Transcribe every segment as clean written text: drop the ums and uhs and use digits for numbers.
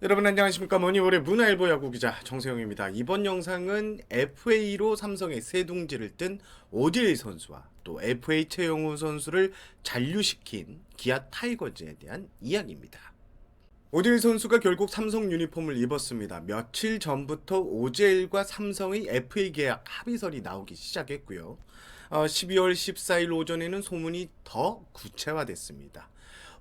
여러분 안녕하십니까. 머니볼의 문화일보 야구기자 정세영입니다. 이번 영상은 FA로 삼성의 새 둥지를 뜬 오지일 선수와 또 FA 최영우 선수를 잔류시킨 기아 타이거즈에 대한 이야기입니다. 오지일 선수가 결국 삼성 유니폼을 입었습니다. 며칠 전부터 오지일과 삼성의 FA 계약 합의설이 나오기 시작했고요. 12월 14일 오전에는 소문이 더 구체화됐습니다.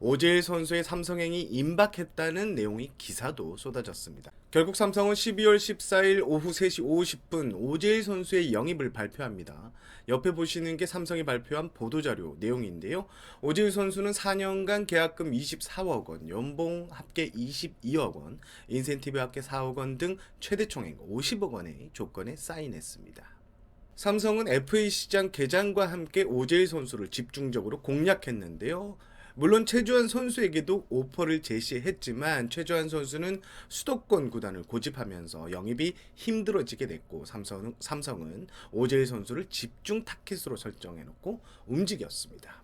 오재일 선수의 삼성행이 임박했다는 내용의 기사도 쏟아졌습니다. 결국 삼성은 12월 14일 오후 3시 50분 오재일 선수의 영입을 발표합니다. 옆에 보시는 게 삼성이 발표한 보도자료 내용인데요. 오재일 선수는 4년간 계약금 24억 원, 연봉 합계 22억 원, 인센티브 합계 4억 원 등 최대 총액 50억 원의 조건에 사인했습니다. 삼성은 FA 시장 개장과 함께 오재일 선수를 집중적으로 공략했는데요. 물론 최주환 선수에게도 오퍼를 제시했지만 최주환 선수는 수도권 구단을 고집하면서 영입이 힘들어지게 됐고 삼성은 오재일 선수를 집중 타켓으로 설정해놓고 움직였습니다.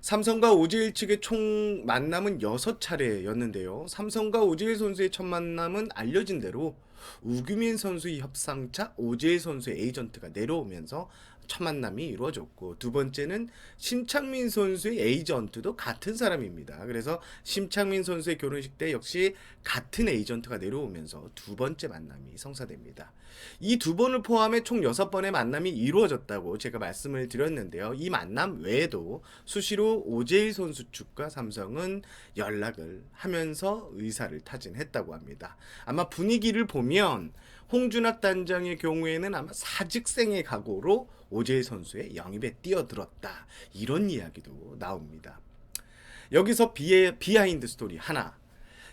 삼성과 오지일 측의 총 만남은 6차례였는데요. 삼성과 오지일 선수의 첫 만남은 알려진 대로 우규민 선수의 협상차 오지일 선수의 에이전트가 내려오면서 첫 만남이 이루어졌고, 두 번째는 심창민 선수의 에이전트도 같은 사람입니다. 그래서 심창민 선수의 결혼식 때 역시 같은 에이전트가 내려오면서 두 번째 만남이 성사됩니다. 이 두 번을 포함해 총 6번의 만남이 이루어졌다고 제가 말씀을 드렸는데요. 이 만남 외에도 수시로 오재일 선수 측과 삼성은 연락을 하면서 의사를 타진했다고 합니다. 아마 분위기를 보면 홍준학 단장의 경우에는 아마 사직생의 각오로 오재일 선수의 영입에 뛰어들었다, 이런 이야기도 나옵니다. 여기서 비하인드 스토리 하나.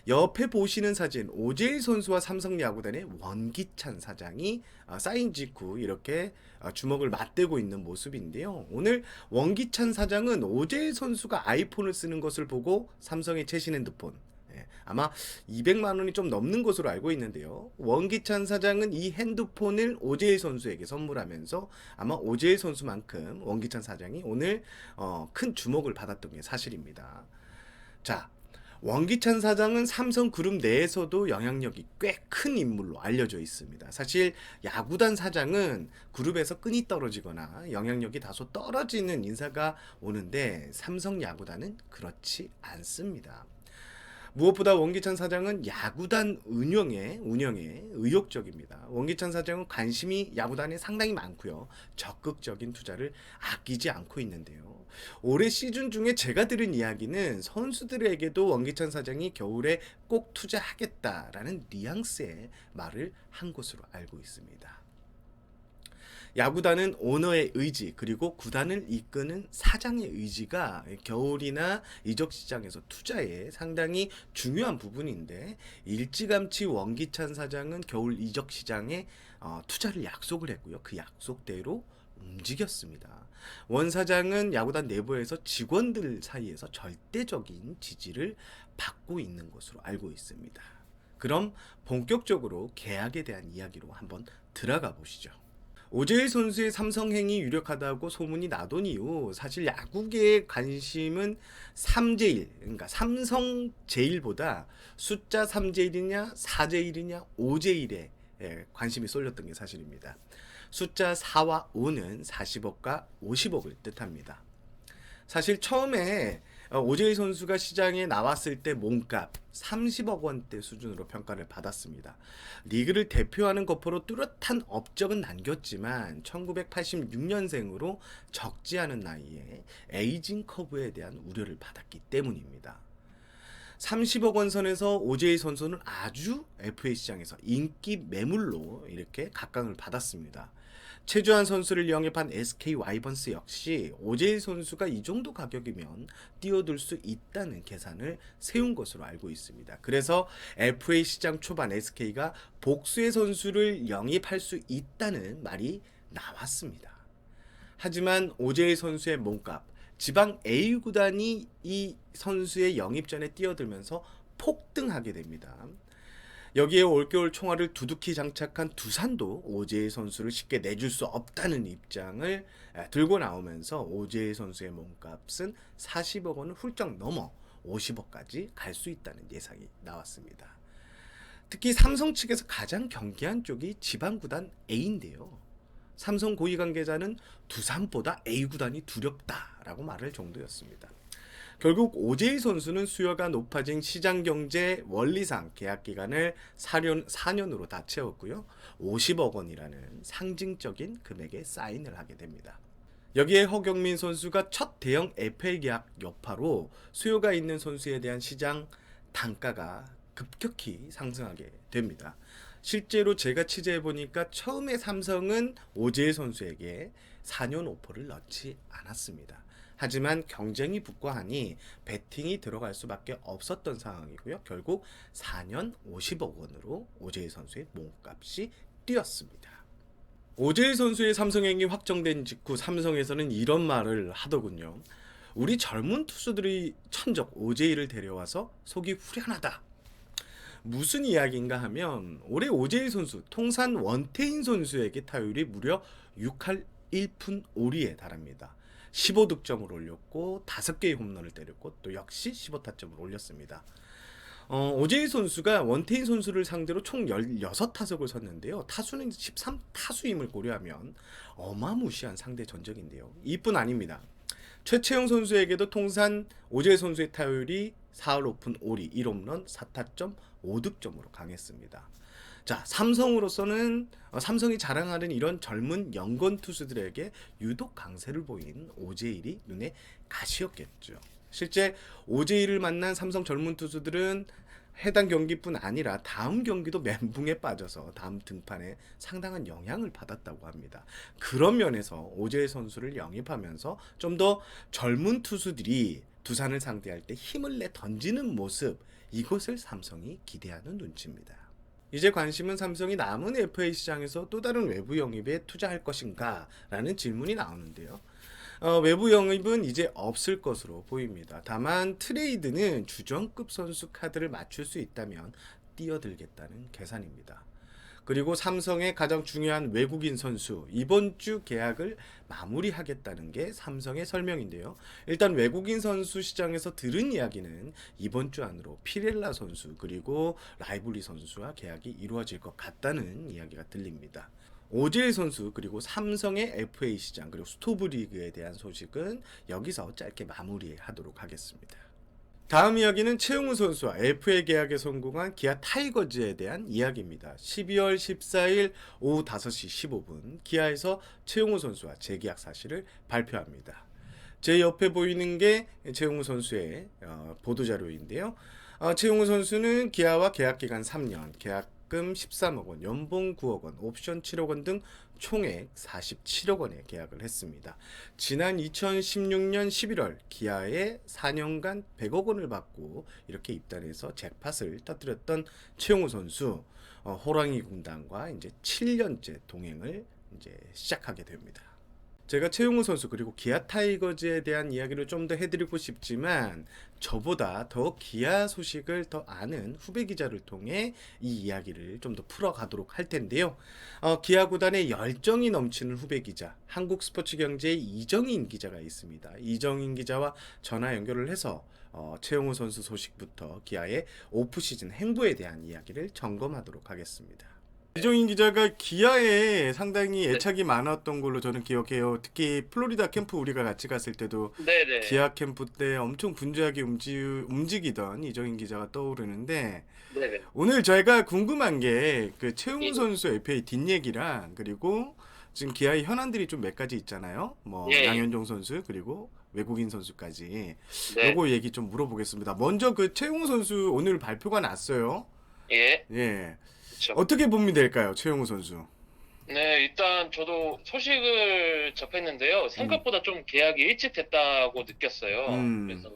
옆에 보시는 사진, 오재일 선수와 삼성 야구단의 원기찬 사장이 사인 직후 이렇게 주먹을 맞대고 있는 모습인데요. 오늘 원기찬 사장은 오재일 선수가 아이폰을 쓰는 것을 보고 삼성의 최신 핸드폰, 아마 200만 원이 좀 넘는 것으로 알고 있는데요. 원기찬 사장은 이 핸드폰을 오재일 선수에게 선물하면서 아마 오재일 선수만큼 원기찬 사장이 오늘 큰 주목을 받았던 게 사실입니다. 자, 원기찬 사장은 삼성그룹 내에서도 영향력이 꽤 큰 인물로 알려져 있습니다. 사실 야구단 사장은 그룹에서 끈이 떨어지거나 영향력이 다소 떨어지는 인사가 오는데 삼성 야구단은 그렇지 않습니다. 무엇보다 원기찬 사장은 야구단 운영에 의욕적입니다. 원기찬 사장은 관심이 야구단에 상당히 많고요. 적극적인 투자를 아끼지 않고 있는데요. 올해 시즌 중에 제가 들은 이야기는 선수들에게도 원기찬 사장이 겨울에 꼭 투자하겠다라는 뉘앙스의 말을 한 것으로 알고 있습니다. 야구단은 오너의 의지, 그리고 구단을 이끄는 사장의 의지가 겨울이나 이적 시장에서 투자에 상당히 중요한 부분인데, 일찌감치 원기찬 사장은 겨울 이적 시장에 투자를 약속을 했고요. 그 약속대로 움직였습니다. 원 사장은 야구단 내부에서 직원들 사이에서 절대적인 지지를 받고 있는 것으로 알고 있습니다. 그럼 본격적으로 계약에 대한 이야기로 한번 들어가 보시죠. 오재일 선수의 삼성행이 유력하다고 소문이 나던 이후 사실 야구계의 관심은 3제일, 그러니까 삼성 제일보다 숫자 3제일이냐 4제일이냐 5제일에 관심이 쏠렸던 게 사실입니다. 숫자 4와 5는 40억과 50억을 뜻합니다. 사실 처음에 오재일 선수가 시장에 나왔을 때 몸값 30억 원대 수준으로 평가를 받았습니다. 리그를 대표하는 거포로 뚜렷한 업적은 남겼지만 1986년생으로 적지 않은 나이에 에이징 커브에 대한 우려를 받았기 때문입니다. 30억 원 선에서 오재일 선수는 아주 FA 시장에서 인기 매물로 이렇게 각광을 받았습니다. 최주환 선수를 영입한 SK 와이번스 역시 오재일 선수가 이 정도 가격이면 뛰어들 수 있다는 계산을 세운 것으로 알고 있습니다. 그래서 FA 시장 초반 SK가 복수의 선수를 영입할 수 있다는 말이 나왔습니다. 하지만 오재일 선수의 몸값, 지방 A 구단이 이 선수의 영입전에 뛰어들면서 폭등하게 됩니다. 여기에 올겨울 총알을 두둑히 장착한 두산도 오재일 선수를 쉽게 내줄 수 없다는 입장을 들고 나오면서 오재일 선수의 몸값은 40억 원을 훌쩍 넘어 50억까지 갈 수 있다는 예상이 나왔습니다. 특히 삼성 측에서 가장 경계한 쪽이 지방구단 A인데요. 삼성 고위 관계자는 두산보다 A 구단이 두렵다라고 말할 정도였습니다. 결국 오재일 선수는 수요가 높아진 시장 경제 원리상 계약 기간을 4년으로 다 채웠고요. 50억 원이라는 상징적인 금액에 사인을 하게 됩니다. 여기에 허경민 선수가 첫 대형 FA 계약 여파로 수요가 있는 선수에 대한 시장 단가가 급격히 상승하게 됩니다. 실제로 제가 취재해 보니까 처음에 삼성은 오재일 선수에게 4년 오퍼를 넣지 않았습니다. 하지만 경쟁이 붙고 하니 베팅이 들어갈 수밖에 없었던 상황이고요. 결국 4년 50억 원으로 오재일 선수의 몸값이 뛰었습니다. 오재일 선수의 삼성행이 확정된 직후 삼성에서는 이런 말을 하더군요. 우리 젊은 투수들이 천적 오재일을 데려와서 속이 후련하다. 무슨 이야기인가 하면 올해 오재일 선수 통산 원태인 선수에게 타율이 무려 6할 1푼 5리에 달합니다. 15득점을 올렸고 5개의 홈런을 때렸고 또 역시 15타점을 올렸습니다. 오재일 선수가 원태인 선수를 상대로 총 16타석을 섰는데요. 타수는 13타수임을 고려하면 어마무시한 상대 전적인데요. 이뿐 아닙니다. 최채영 선수에게도 통산 오재일 선수의 타율이 4할 오픈 5리 1홈런 4타점 5득점으로 강했습니다. 자, 삼성으로서는 삼성이 자랑하는 이런 젊은 영건 투수들에게 유독 강세를 보인 오재일이 눈에 가시였겠죠. 실제 오재일을 만난 삼성 젊은 투수들은 해당 경기뿐 아니라 다음 경기도 멘붕에 빠져서 다음 등판에 상당한 영향을 받았다고 합니다. 그런 면에서 오재일 선수를 영입하면서 좀 더 젊은 투수들이 두산을 상대할 때 힘을 내 던지는 모습, 이것을 삼성이 기대하는 눈치입니다. 이제 관심은 삼성이 남은 FA 시장에서 또 다른 외부 영입에 투자할 것인가 라는 질문이 나오는데요. 외부 영입은 이제 없을 것으로 보입니다. 다만 트레이드는 주전급 선수 카드를 맞출 수 있다면 뛰어들겠다는 계산입니다. 그리고 삼성의 가장 중요한 외국인 선수, 이번 주 계약을 마무리하겠다는 게 삼성의 설명인데요. 일단 외국인 선수 시장에서 들은 이야기는 이번 주 안으로 피렐라 선수 그리고 라이블리 선수와 계약이 이루어질 것 같다는 이야기가 들립니다. 오재일 선수 그리고 삼성의 FA 시장 그리고 스토브리그에 대한 소식은 여기서 짧게 마무리하도록 하겠습니다. 다음 이야기는 최용우 선수와 FA 계약에 성공한 기아 타이거즈에 대한 이야기입니다. 12월 14일 오후 5시 15분 기아에서 최용우 선수와 재계약 사실을 발표합니다. 제 옆에 보이는 게 최용우 선수의 보도자료인데요. 최용우 선수는 기아와 계약기간 3년, 계약금 13억 원, 연봉 9억 원, 옵션 7억 원 등 총액 47억 원에 계약을 했습니다. 지난 2016년 11월 기아에 4년간 100억 원을 받고 이렇게 입단해서 잭팟을 터뜨렸던 최용우 선수, 호랑이 군단과 이제 7년째 동행을 이제 시작하게 됩니다. 제가 최용우 선수 그리고 기아 타이거즈에 대한 이야기를 좀 더 해드리고 싶지만 저보다 더 기아 소식을 더 아는 후배 기자를 통해 이 이야기를 좀 더 풀어가도록 할 텐데요. 기아 구단의 열정이 넘치는 후배 기자, 한국스포츠경제의 이정인 기자가 있습니다. 이정인 기자와 전화 연결을 해서 최용우 선수 소식부터 기아의 오프시즌 행보에 대한 이야기를 점검하도록 하겠습니다. 이정인 기자가 기아에 상당히 애착이 많았던 걸로 저는 기억해요. 특히 플로리다 캠프 우리가 같이 갔을 때도 네네. 기아 캠프 때 엄청 분주하게 움직이던 이정인 기자가 떠오르는데 네네. 오늘 저희가 궁금한 게 그 최용우 예. 선수 FA 뒷얘기랑 그리고 지금 기아의 현안들이 좀 몇 가지 있잖아요. 뭐 예. 양현종 선수 그리고 외국인 선수까지 네. 요거 얘기 좀 물어보겠습니다. 먼저 그 최용우 선수 오늘 발표가 났어요. 예. 예. 그렇죠. 어떻게 보면 될까요, 최용우 선수? 네, 일단 저도 소식을 접했는데요. 생각보다 좀 계약이 일찍 됐다고 느꼈어요. 그래서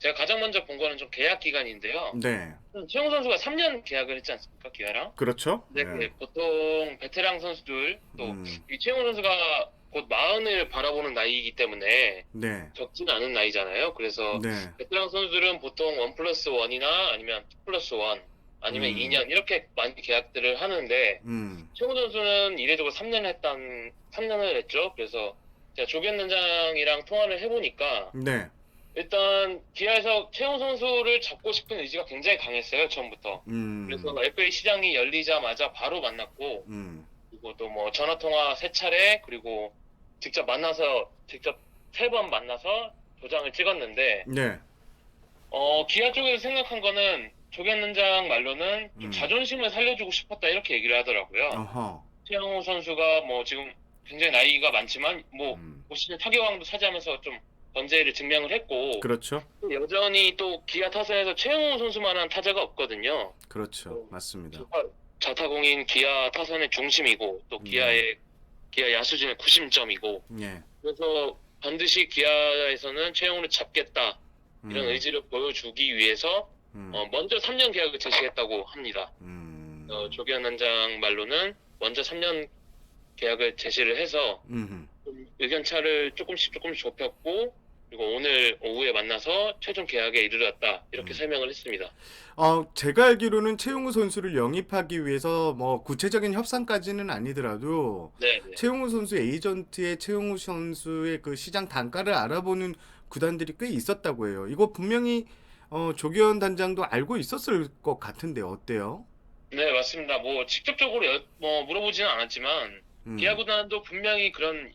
제가 가장 먼저 본 거는 좀 계약 기간인데요. 네, 최용우 선수가 3년 계약을 했지 않습니까, 기아랑? 그렇죠. 네, 보통 베테랑 선수들 또 음, 이 최용우 선수가 곧 40을 바라보는 나이이기 때문에 네, 적진 않은 나이잖아요. 그래서 네, 베테랑 선수들은 보통 1+1이나 아니면 2+1 아니면 2년 이렇게 많이 계약들을 하는데 최용우 선수는 이례적으로 3년을 했죠. 그래서 제가 조견 단장이랑 통화를 해보니까 네, 일단 기아에서 최용우 선수를 잡고 싶은 의지가 굉장히 강했어요, 처음부터. 그래서 FA 시장이 열리자마자 바로 만났고, 그리고 또 뭐 전화 통화 3차례, 그리고 직접 3번 만나서 도장을 찍었는데, 네. 기아 쪽에서 생각한 거는 조기현 단장 말로는 좀 자존심을 살려주고 싶었다 이렇게 얘기를 하더라고요. 어허. 최영우 선수가 뭐 지금 굉장히 나이가 많지만 뭐 올 시즌 타격왕도 차지하면서 좀 건재를 증명을 했고, 그렇죠. 여전히 또 기아 타선에서 최영우 선수만한 타자가 없거든요. 그렇죠. 맞습니다. 자타공인 기아 타선의 중심이고 또 기아 야수진의 구심점이고, 예. 그래서 반드시 기아에서는 최영우를 잡겠다 이런 의지를 보여주기 위해서 먼저 3년 계약을 제시했다고 합니다. 조기현 단장 말로는 먼저 3년 계약을 제시를 해서 좀 의견 차를 조금씩 좁혔고, 그리고 오늘 오후에 만나서 최종 계약에 이르렀다 이렇게 설명을 했습니다. 제가 알기로는 최용우 선수를 영입하기 위해서 뭐 구체적인 협상까지는 아니더라도 네. 최용우 선수 에이전트의 최용우 선수의 그 시장 단가를 알아보는 구단들이 꽤 있었다고 해요. 이거 분명히 조기현 단장도 알고 있었을 것 같은데 어때요? 네, 맞습니다. 뭐 직접적으로 물어보지는 않았지만 기아 구단도 분명히 그런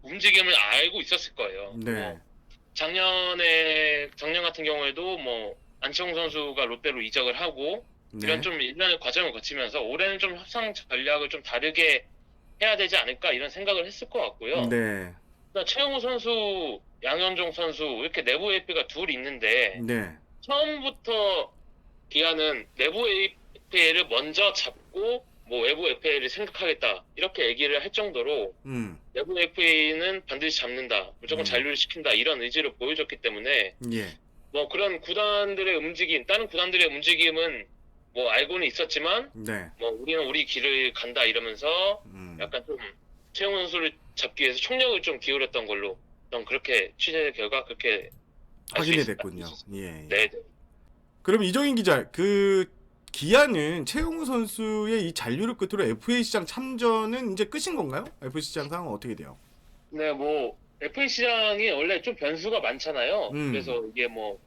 움직임을 알고 있었을 거예요. 네. 작년 같은 경우에도 뭐 안치홍 선수가 롯데로 이적을 하고 이런 좀 일련의 과정을 거치면서 올해는 좀 협상 전략을 좀 다르게 해야 되지 않을까 이런 생각을 했을 것 같고요. 네. 그러니까 최영우 선수, 양현종 선수 이렇게 내부 AP가 둘 있는데 네. 처음부터 기아는 내부 AP를 먼저 잡고 뭐 외부 FA를 생각하겠다 이렇게 얘기를 할 정도로 내부 FA는 반드시 잡는다, 무조건 잔류를 시킨다 이런 의지를 보여줬기 때문에 예. 뭐 그런 구단들의 움직임, 다른 구단들의 움직임은 뭐 알고는 있었지만 네. 뭐 우리는 우리 길을 간다 이러면서 약간 좀 최용우 선수를 잡기 위해서 총력을 좀 기울였던 걸로 좀 그렇게 취재 결과 그렇게 확인이 됐군요. 예. 네. 그럼 이정인 기자, 그 기아는 최용우 선수의 이 잔류를 끝으로 FA 시장 참전은 이제 끝인 건가요? FA 시장 상황은 어떻게 돼요? 네, 뭐 FA 시장이 원래 좀 변수가 많잖아요. 그래서 이게 뭐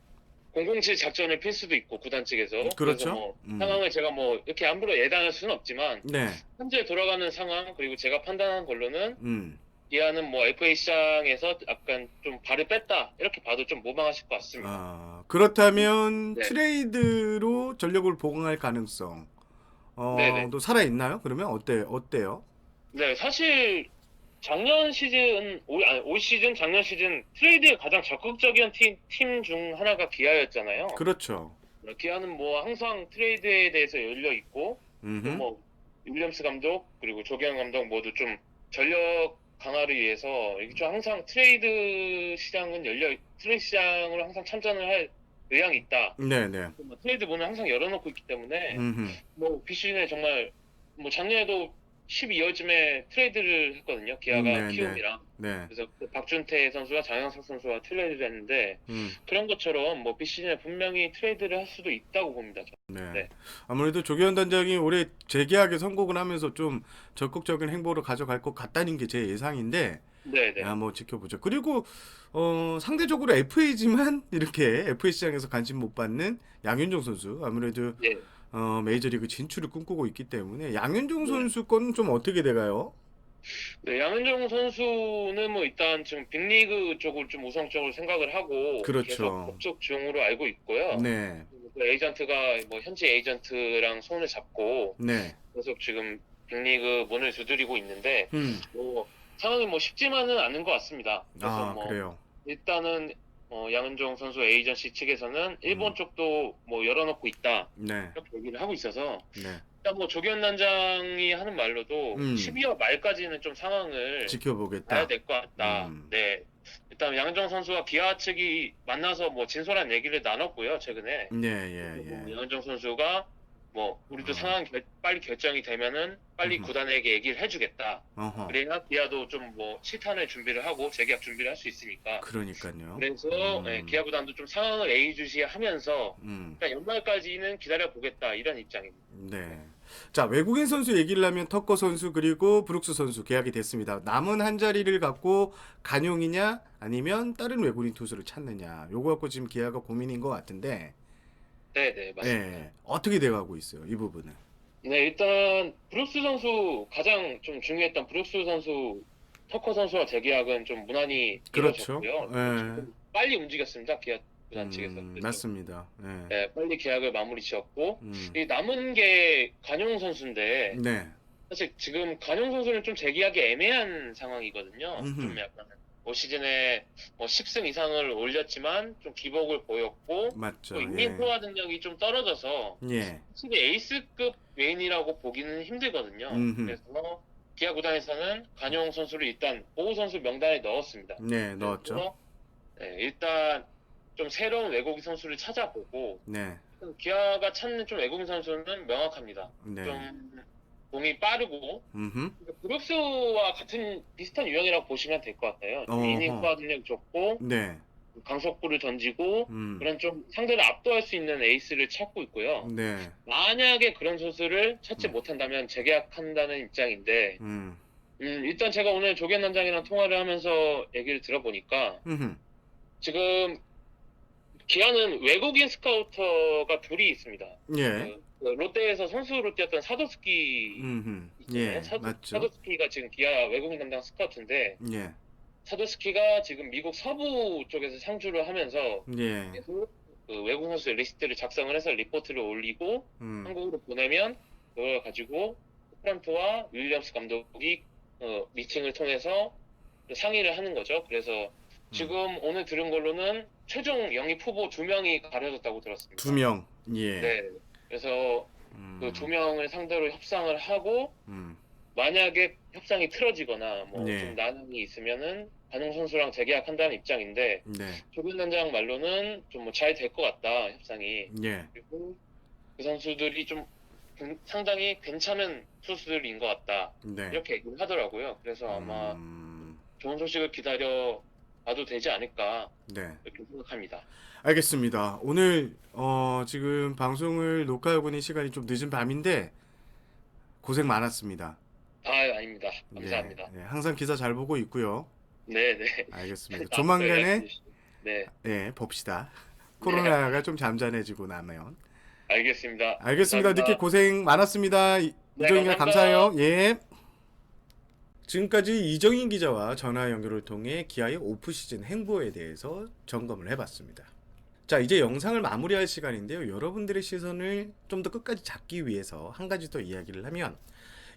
007 작전을 필 수도 있고 구단 측에서. 그렇죠. 그래서 뭐 상황을 제가 뭐 이렇게 함부로 예단할 수는 없지만 네. 현재 돌아가는 상황, 그리고 제가 판단한 걸로는 기아는 뭐 FA 시장에서 약간 좀 발을 뺐다 이렇게 봐도 좀 무방하실 것 같습니다. 그렇다면 네. 트레이드로 전력을 보강할 가능성 또 살아 있나요? 그러면 어때요? 네, 사실 작년 시즌, 올 시즌, 작년 시즌 트레이드에 가장 적극적인 팀 중 하나가 기아였잖아요. 그렇죠. 기아는 뭐 항상 트레이드에 대해서 열려 있고, 또 뭐 윌리엄스 감독 그리고 조경 감독 모두 좀 전력 강화를 위해서 좀 항상 트레이드 시장으로 항상 참전을 할 의향이 있다. 네네. 뭐 트레이드 문을 항상 열어놓고 있기 때문에 뭐 비시즌에 정말 뭐 작년에도 12월쯤에 트레이드를 했거든요. 기아가 키움이랑. 네. 그래서 박준태 선수와 장영석 선수와 트레이드를 했는데 그런 것처럼 뭐 비시즌에 분명히 트레이드를 할 수도 있다고 봅니다. 네. 아무래도 조기현 단장이 올해 재계약에 성공을 하면서 좀 적극적인 행보를 가져갈 것 같다는 게 제 예상인데 네네. 뭐 지켜보죠. 그리고 상대적으로 FA지만 이렇게 FA 시장에서 관심 못 받는 양현종 선수 아무래도 네. 메이저리그 진출을 꿈꾸고 있기 때문에 양현종 선수 거는 좀 어떻게 돼가요? 네, 양현종 선수는 뭐 일단 지금 빅리그 쪽을 좀 우선적으로 생각을 하고 그렇죠. 계속 접촉 중으로 알고 있고요. 네. 그 에이전트가 뭐 현지 에이전트랑 손을 잡고 네. 계속 지금 빅리그 문을 두드리고 있는데 뭐 상황이 뭐 쉽지만은 않은 것 같습니다. 그래서 뭐 그래요. 일단은 양현종 선수 에이전시 측에서는 일본 쪽도 뭐 열어놓고 있다 네. 이렇게 얘기를 하고 있어서 네. 일단 뭐 조기현 단장이 하는 말로도 12월 말까지는 좀 상황을 지켜보겠다. 봐야 될 것 같다. 네. 일단 양현종 선수와 기아 측이 만나서 뭐 진솔한 얘기를 나눴고요, 최근에. 네, 예. 양현종 선수가 뭐 우리도 어. 상황 빨리 결정이 되면은 빨리 음흠. 구단에게 얘기를 해주겠다. 어허. 그래야 기아도 좀 뭐 실탄을 준비를 하고 재계약 준비를 할 수 있으니까. 그러니까요. 그래서 기아 구단도 좀 상황을 예의주시하면서 일단 연말까지는 기다려 보겠다 이런 입장입니다. 네. 자, 외국인 선수 얘기를 하면 터커 선수 그리고 브룩스 선수 계약이 됐습니다. 남은 한 자리를 갖고 간용이냐 아니면 다른 외국인 투수를 찾느냐. 요거 갖고 지금 기아가 고민인 것 같은데. 네, 맞습니다. 네. 어떻게 돼가고 있어요, 이 부분은? 네, 일단 브룩스 선수 가장 좀 중요했던 브룩스 선수, 터커 선수와 재계약은 좀 무난히 그렇죠. 이루어졌고요. 네. 좀 빨리 움직였습니다. 기아 구단 측에서. 그래서 맞습니다. 네. 네, 빨리 계약을 마무리 지었고 음. 이 남은 게 간용 선수인데 네. 사실 지금 간용 선수는 좀 재계약이 애매한 상황이거든요. 음흠. 좀 약간 올 시즌에 뭐 10승 이상을 올렸지만 좀 기복을 보였고 맞죠. 또 이닝 소화 능력이 좀 떨어져서 예. 확실히 에이스급 외인이라고 보기는 힘들거든요. 음흠. 그래서 기아 구단에서는 간용 선수를 일단 보호 선수 명단에 넣었습니다. 네, 넣었죠. 그래서, 네, 일단 좀 새로운 외국인 선수를 찾아보고 네. 기아가 찾는 좀 외국인 선수는 명확합니다. 네. 좀 공이 빠르고 음흠. 브룩스와 같은 비슷한 유형이라고 보시면 될 것 같아요. 좀 어허. 이닝 소화 능력 좋고 네. 강속구를 던지고 음. 그런 좀 상대를 압도할 수 있는 에이스를 찾고 있고요. 네. 만약에 그런 선수를 찾지 못한다면 재계약한다는 입장인데 일단 제가 오늘 조ген 원장이랑 통화를 하면서 얘기를 들어보니까 음흠. 지금 기아는 외국인 스카우터가 둘이 있습니다. 예. 그 롯데에서 선수로 뛰었던 사도스키 음흠. 있잖아요. 예. 맞죠. 사도스키가 지금 기아 외국인 담당 스카우트인데 예. 사도스키가 지금 미국 서부 쪽에서 상주를 하면서 예. 계속 그 외국 선수 리스트를 작성을 해서 리포트를 올리고 한국으로 보내면 그걸 가지고 프란트와 윌리엄스 감독이 미팅을 통해서 상의를 하는 거죠. 그래서 지금 오늘 들은 걸로는 최종 영입 후보 2명이 가려졌다고 들었습니다. 2명. 예. 네. 그래서 그 2명을 상대로 협상을 하고 만약에 협상이 틀어지거나 뭐 네. 좀 난항이 있으면은 간용 선수랑 재계약한다는 입장인데 네. 조균 단장 말로는 좀 뭐 잘 될 것 같다 협상이. 예. 그리고 그 선수들이 좀 상당히 괜찮은 투수들인 것 같다 네. 이렇게 얘기를 하더라고요. 그래서 아마 좋은 소식을 기다려 봐도 되지 않을까 네. 이렇게 생각합니다. 알겠습니다. 오늘 지금 방송을 녹화하고 있는 시간이 좀 늦은 밤인데 고생 많았습니다. 아닙니다. 감사합니다. 네, 항상 기사 잘 보고 있고요. 네. 알겠습니다. 조만간에 네. 봅시다. 코로나가 좀 잠잠해지고 나면. 알겠습니다. 알겠습니다. 감사합니다. 늦게 고생 많았습니다. 이정희가 감사합니다. 감사해요. 예. 지금까지 이정인 기자와 전화 연결을 통해 기아의 오프 시즌 행보에 대해서 점검을 해봤습니다. 자, 이제 영상을 마무리할 시간인데요. 여러분들의 시선을 좀 더 끝까지 잡기 위해서 한 가지 더 이야기를 하면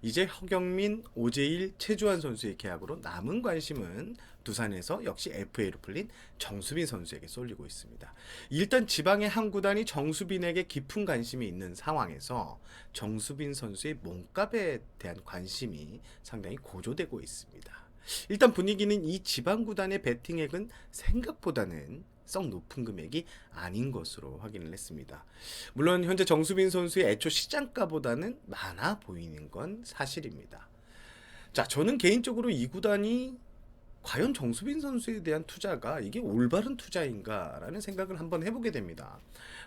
이제 허경민, 오재일, 최주환 선수의 계약으로 남은 관심은 두산에서 역시 FA로 풀린 정수빈 선수에게 쏠리고 있습니다. 일단 지방의 한 구단이 정수빈에게 깊은 관심이 있는 상황에서 정수빈 선수의 몸값에 대한 관심이 상당히 고조되고 있습니다. 일단 분위기는 이 지방 구단의 베팅액은 생각보다는 썩 높은 금액이 아닌 것으로 확인을 했습니다. 물론 현재 정수빈 선수의 애초 시장가보다는 많아 보이는 건 사실입니다. 자, 저는 개인적으로 이 구단이 과연 정수빈 선수에 대한 투자가 이게 올바른 투자인가라는 생각을 한번 해보게 됩니다.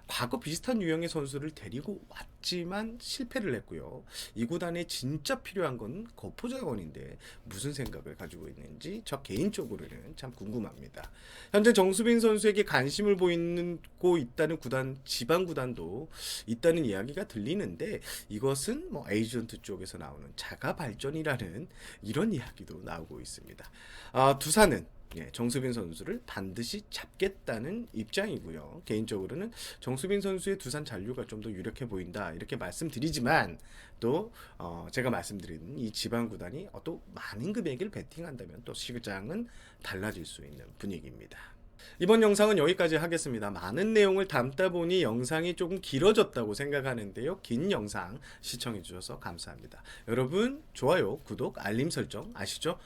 과거 비슷한 유형의 선수를 데리고 왔지만 실패를 했고요. 이 구단에 진짜 필요한 건 거포자원인데 무슨 생각을 가지고 있는지 저 개인적으로는 참 궁금합니다. 현재 정수빈 선수에게 관심을 보이고 있다는 구단, 지방 구단도 있다는 이야기가 들리는데 이것은 뭐 에이전트 쪽에서 나오는 자가 발전이라는 이런 이야기도 나오고 있습니다. 두산은 정수빈 선수를 반드시 잡겠다는 입장이고요. 개인적으로는 정수빈 선수의 두산 잔류가 좀 더 유력해 보인다 이렇게 말씀드리지만 또 제가 말씀드린 이 지방 구단이 또 많은 금액을 베팅한다면 또 시장은 달라질 수 있는 분위기입니다. 이번 영상은 여기까지 하겠습니다. 많은 내용을 담다 보니 영상이 조금 길어졌다고 생각하는데요. 긴 영상 시청해 주셔서 감사합니다. 여러분 좋아요, 구독, 알림 설정 아시죠?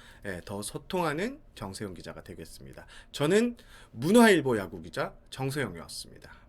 더 소통하는 정세영 기자가 되겠습니다. 저는 문화일보 야구 기자 정세영이었습니다.